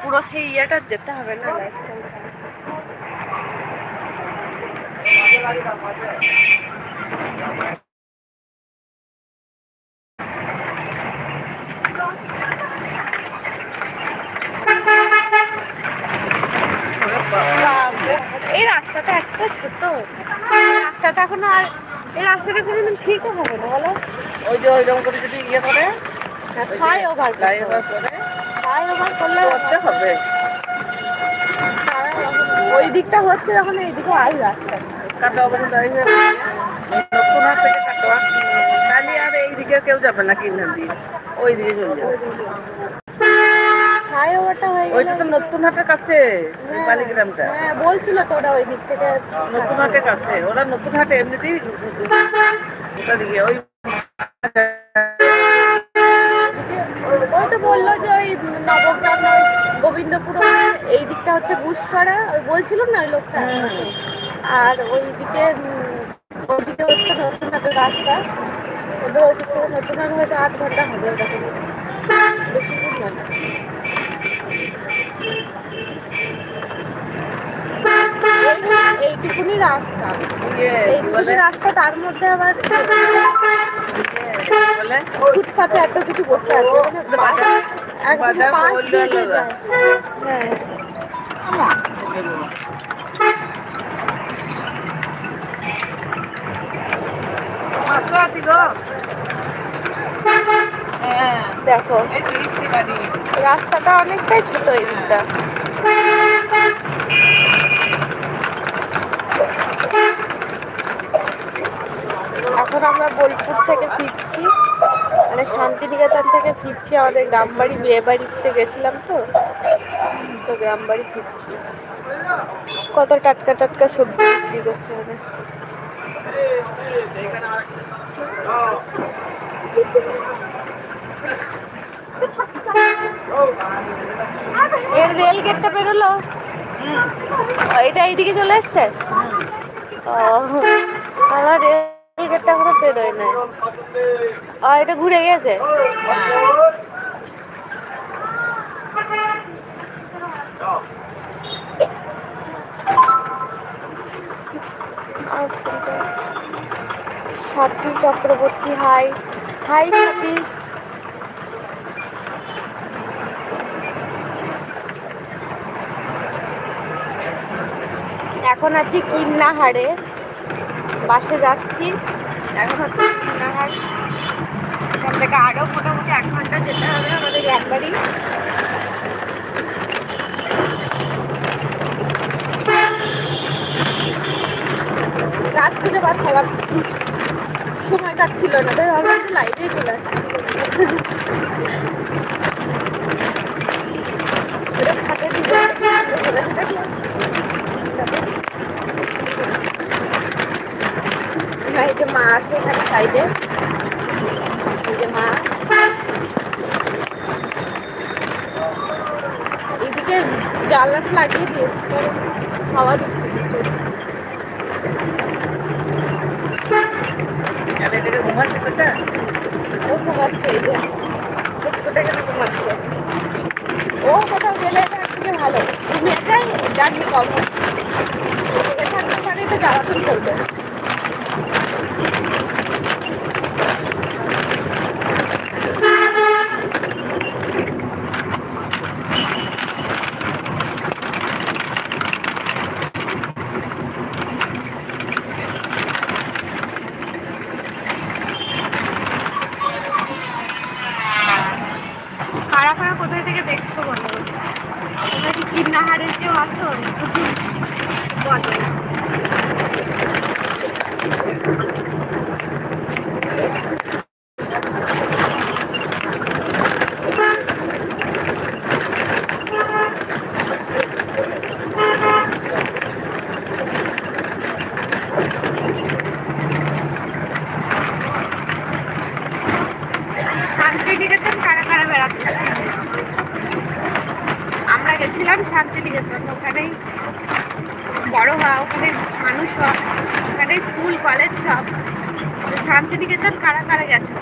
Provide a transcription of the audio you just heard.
পুরো সেই ইয়েটা যেতে হবে না। এই রাস্তাটা একটা ছোট রাস্তাটা এখন, আর এই রাস্তাটা কোনোদিন ঠিকও হবে না বলো। ওই যে ওইরকম করে যদি ইয়ে করে ফ্লাইওভার করলে করতে হবে। ওই দিকটা হচ্ছে যখন এইদিকে আই রাস্তা কাটা অবস্থা দাঁড়িয়ে নতুন হাট থেকে কাটোয়া তাহলে আর এইদিকে কেউ যাবে না কিনে দিয়ে ওই দিকে চলে যাবে। ফ্লাইওভারটা হয়ে ওইটা তো নতুন হাটের কাছে বালিগ্রামটা। হ্যাঁ বলছিল তো ওরা ওই দিক থেকে নতুন হাটের কাছে, ওরা নতুন হাটে এমনিতেই ওটা দিকে ওই ওই তো বললো যে ওই নবগ্রাম ওই গোবিন্দপুর এই দিকটা হচ্ছে বুসকরা, ওই বলছিল না ওই লোকটা। আর ওইদিকে হচ্ছে নতুন হাটের রাস্তা, ওদের ওই দিক থেকে নতুন হাট হয়তো 8 ঘন্টা হবে ওরকম, বেশি দূর না। এইটুকুনি রাস্তা, এইটুকুনি রাস্তা, তার মধ্যে আবার ফুটপাতে এত কিছু বসে আছে, মানে পাশ দিয়ে যায়। হ্যাঁ দেখো রাস্তাটা অনেকটাই ছোট এই দিকটা। এখন আমরা বোলপুর থেকে ফিরছি, মানে শান্তিনিকেতন থেকে ফিরছি আমাদের গ্রাম বাড়ি, বিয়ে বাড়িতে গেছিলাম তো গ্রাম বাড়ি ফিরছি। কত টাটকা টাটকা সবজি বিক্রি করছে ওদের। এর রেল গেটটা বেরোলো, এটা এইদিকে চলে এসছে। আমার রেল গেটটা এখনো বেরোয় না, এটা ঘুরে গেছে। সাথী চক্রবর্তী, হাই হাই সাথী। এখন আছি কিন্নাহারে, বাসে যাচ্ছি। এখন হচ্ছে কিন্নাহার, এখান থেকে আরও মোটামুটি 1 ঘন্টা যেতে হবে আমাদের গ্রাম বাড়ি। রাত খুঁজে পাচ্ছিলাম, সময় কাটছিল না, তাই ভাবলাম যে লাইটেই চলে আসছে। এই যে মা আছে এখানে সাইডে, এই যে মা এইদিকে জানলাটা লাগিয়ে দিয়েছে, হাওয়া দিচ্ছে। ও ঘুমাচ্ছে, এই যে ঘুমাচ্ছে। ও কোথাও গেলে থেকে ভালো ঘুমিয়ে যায়, জার্নি কম হয়, থাকতে পারে তো জ্বালাতন করবে। কারা কারা কোথায় থেকে দেখছো বলো, তোমরা কি কিন্নাহারে কেউ আছো বলো। শান্তিনিকেতন কারা কারা বেড়াতে, আমরা গেছিলাম শান্তিনিকেতন, ওখানেই বড় হওয়া, ওখানে মানুষ হওয়া, ওখানে স্কুল কলেজ সব। শান্তিনিকেতন কারা কারা গেছো?